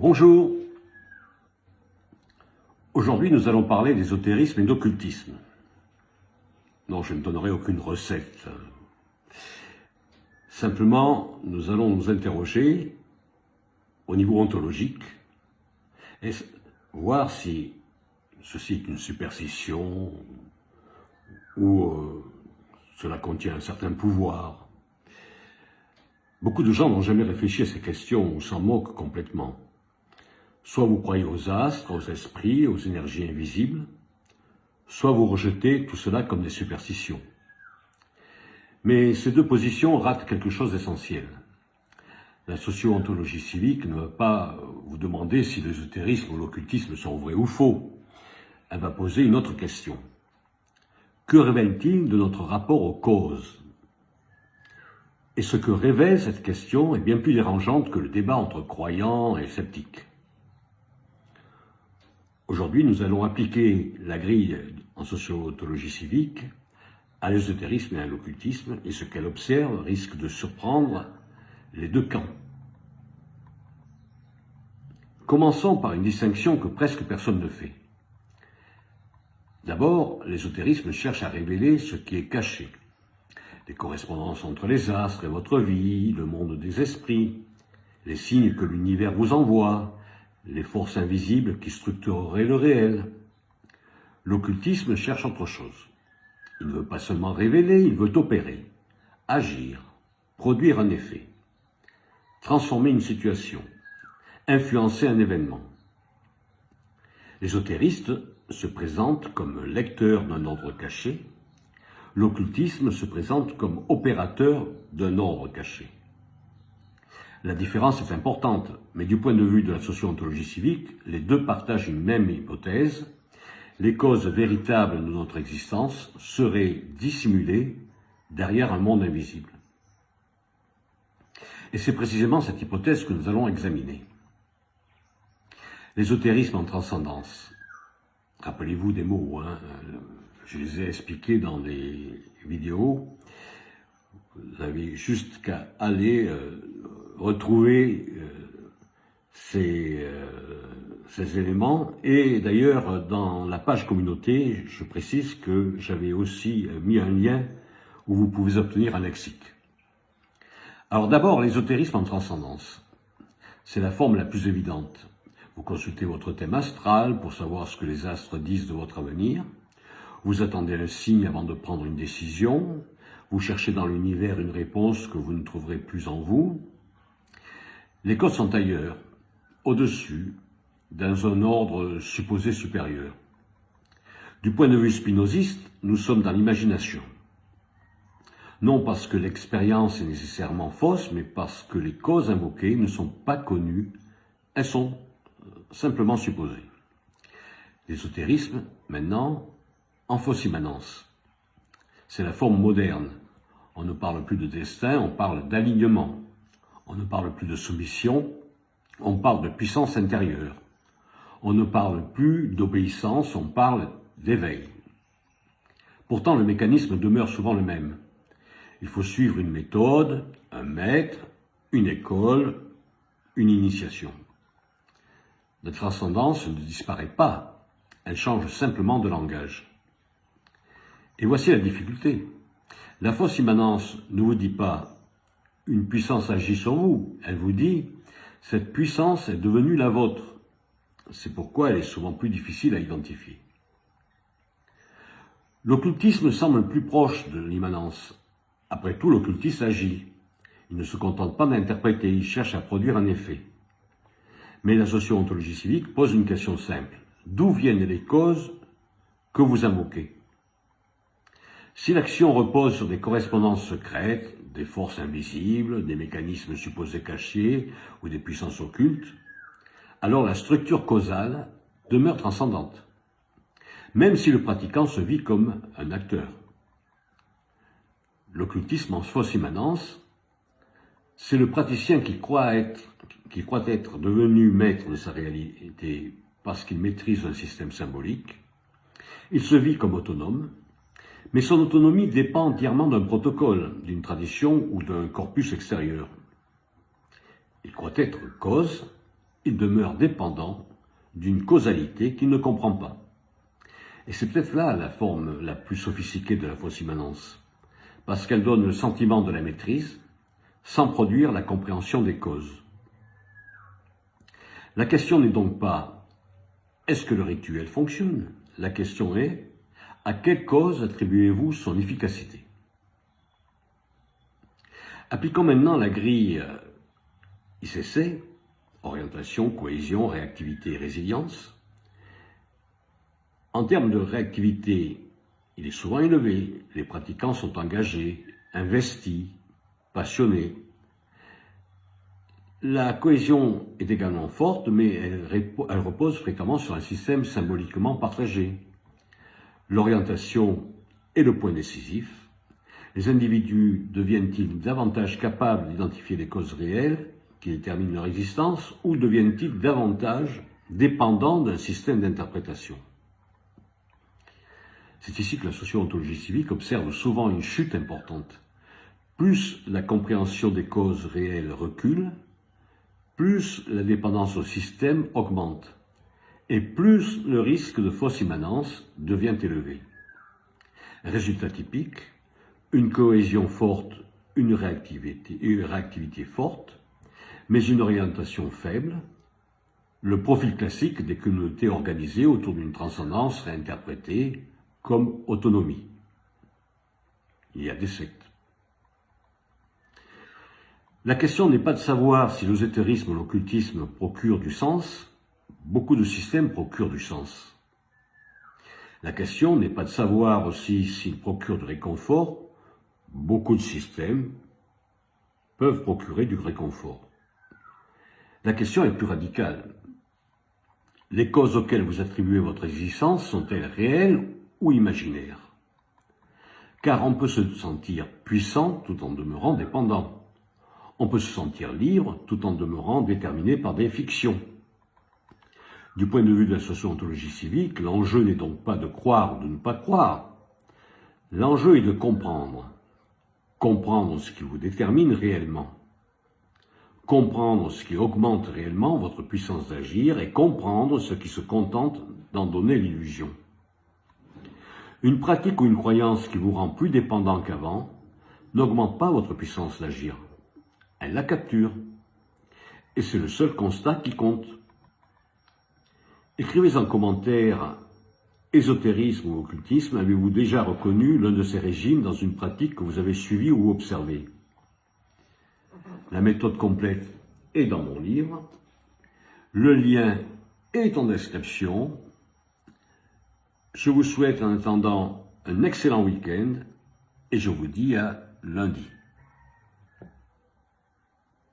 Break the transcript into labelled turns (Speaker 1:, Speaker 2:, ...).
Speaker 1: Bonjour. Aujourd'hui, nous allons parler d'ésotérisme et d'occultisme. Non, je ne donnerai aucune recette. Simplement, nous allons nous interroger au niveau ontologique et voir si ceci est une superstition ou cela contient un certain pouvoir. Beaucoup de gens n'ont jamais réfléchi à ces questions ou s'en moquent complètement. Soit vous croyez aux astres, aux esprits, aux énergies invisibles, soit vous rejetez tout cela comme des superstitions. Mais ces deux positions ratent quelque chose d'essentiel. La socio-ontologie civique ne va pas vous demander si l'ésotérisme ou l'occultisme sont vrais ou faux. Elle va poser une autre question. Que révèle-t-il de notre rapport aux causes? Et ce que révèle cette question est bien plus dérangeante que le débat entre croyants et sceptiques. Aujourd'hui, nous allons appliquer la grille en socio-ontologie civique à l'ésotérisme et à l'occultisme, et ce qu'elle observe risque de surprendre les deux camps. Commençons par une distinction que presque personne ne fait. D'abord, l'ésotérisme cherche à révéler ce qui est caché. Les correspondances entre les astres et votre vie, le monde des esprits, les signes que l'univers vous envoie, les forces invisibles qui structureraient le réel. L'occultisme cherche autre chose. Il ne veut pas seulement révéler, il veut opérer, agir, produire un effet, transformer une situation, influencer un événement. L'ésotériste se présente comme lecteur d'un ordre caché, l'occultisme se présente comme opérateur d'un ordre caché. La différence est importante, mais du point de vue de la socio-ontologie civique, les deux partagent une même hypothèse. Les causes véritables de notre existence seraient dissimulées derrière un monde invisible. Et c'est précisément cette hypothèse que nous allons examiner. L'ésotérisme en transcendance. Rappelez-vous des mots, je les ai expliqués dans des vidéos. Vous avez juste qu'à aller retrouver ces éléments. Et d'ailleurs, dans la page communauté, je précise que j'avais aussi mis un lien où vous pouvez obtenir un lexique. Alors d'abord, l'ésotérisme en transcendance. C'est la forme la plus évidente. Vous consultez votre thème astral pour savoir ce que les astres disent de votre avenir. Vous attendez un signe avant de prendre une décision. Vous cherchez dans l'univers une réponse que vous ne trouverez plus en vous. Les causes sont ailleurs, au-dessus, dans un ordre supposé supérieur. Du point de vue spinoziste, nous sommes dans l'imagination. Non parce que l'expérience est nécessairement fausse, mais parce que les causes invoquées ne sont pas connues, elles sont simplement supposées. L'ésotérisme, maintenant, en fausse immanence. C'est la forme moderne. On ne parle plus de destin, on parle d'alignement. On ne parle plus de soumission, on parle de puissance intérieure. On ne parle plus d'obéissance, on parle d'éveil. Pourtant, le mécanisme demeure souvent le même. Il faut suivre une méthode, un maître, une école, une initiation. La transcendance ne disparaît pas, elle change simplement de langage. Et voici la difficulté. La fausse immanence ne vous dit pas une puissance agit sur vous, elle vous dit cette puissance est devenue la vôtre. C'est pourquoi elle est souvent plus difficile à identifier. L'occultisme semble plus proche de l'immanence. Après tout, l'occultiste agit. Il ne se contente pas d'interpréter, il cherche à produire un effet. Mais la socio-ontologie civique pose une question simple. D'où viennent les causes que vous invoquez? Si l'action repose sur des correspondances secrètes, des forces invisibles, des mécanismes supposés cachés ou des puissances occultes, alors la structure causale demeure transcendante, même si le pratiquant se vit comme un acteur. L'occultisme en fausse immanence, c'est le praticien qui croit être devenu maître de sa réalité parce qu'il maîtrise un système symbolique. Il se vit comme autonome, mais son autonomie dépend entièrement d'un protocole, d'une tradition ou d'un corpus extérieur. Il croit être cause, il demeure dépendant d'une causalité qu'il ne comprend pas. Et c'est peut-être là la forme la plus sophistiquée de la fausse immanence, parce qu'elle donne le sentiment de la maîtrise sans produire la compréhension des causes. La question n'est donc pas « est-ce que le rituel fonctionne ?» La question est « à quelle cause attribuez-vous son efficacité ?» Appliquons maintenant la grille ICC, orientation, cohésion, réactivité et résilience. En termes de réactivité, il est souvent élevé. Les pratiquants sont engagés, investis, passionnés. La cohésion est également forte, mais elle repose fréquemment sur un système symboliquement partagé. L'orientation est le point décisif. Les individus deviennent-ils davantage capables d'identifier les causes réelles qui déterminent leur existence, ou deviennent-ils davantage dépendants d'un système d'interprétation? C'est ici que la socio-ontologie civique observe souvent une chute importante. Plus la compréhension des causes réelles recule, plus la dépendance au système augmente, et plus le risque de fausse immanence devient élevé. Résultat typique, une cohésion forte, une réactivité forte, mais une orientation faible, le profil classique des communautés organisées autour d'une transcendance réinterprétée comme autonomie. Il y a des sectes. La question n'est pas de savoir si l'ésotérisme ou l'occultisme procurent du sens. Beaucoup de systèmes procurent du sens. La question n'est pas de savoir aussi s'ils procurent du réconfort. Beaucoup de systèmes peuvent procurer du réconfort. La question est plus radicale. Les causes auxquelles vous attribuez votre existence sont-elles réelles ou imaginaires? Car on peut se sentir puissant tout en demeurant dépendant. On peut se sentir libre tout en demeurant déterminé par des fictions. Du point de vue de la socio-ontologie civique, l'enjeu n'est donc pas de croire ou de ne pas croire. L'enjeu est de comprendre. Comprendre ce qui vous détermine réellement. Comprendre ce qui augmente réellement votre puissance d'agir et comprendre ce qui se contente d'en donner l'illusion. Une pratique ou une croyance qui vous rend plus dépendant qu'avant n'augmente pas votre puissance d'agir. Elle la capture. Et c'est le seul constat qui compte. Écrivez en commentaire « Ésotérisme ou occultisme, avez-vous déjà reconnu l'un de ces régimes dans une pratique que vous avez suivie ou observée ?» La méthode complète est dans mon livre. Le lien est en description. Je vous souhaite en attendant un excellent week-end et je vous dis à lundi.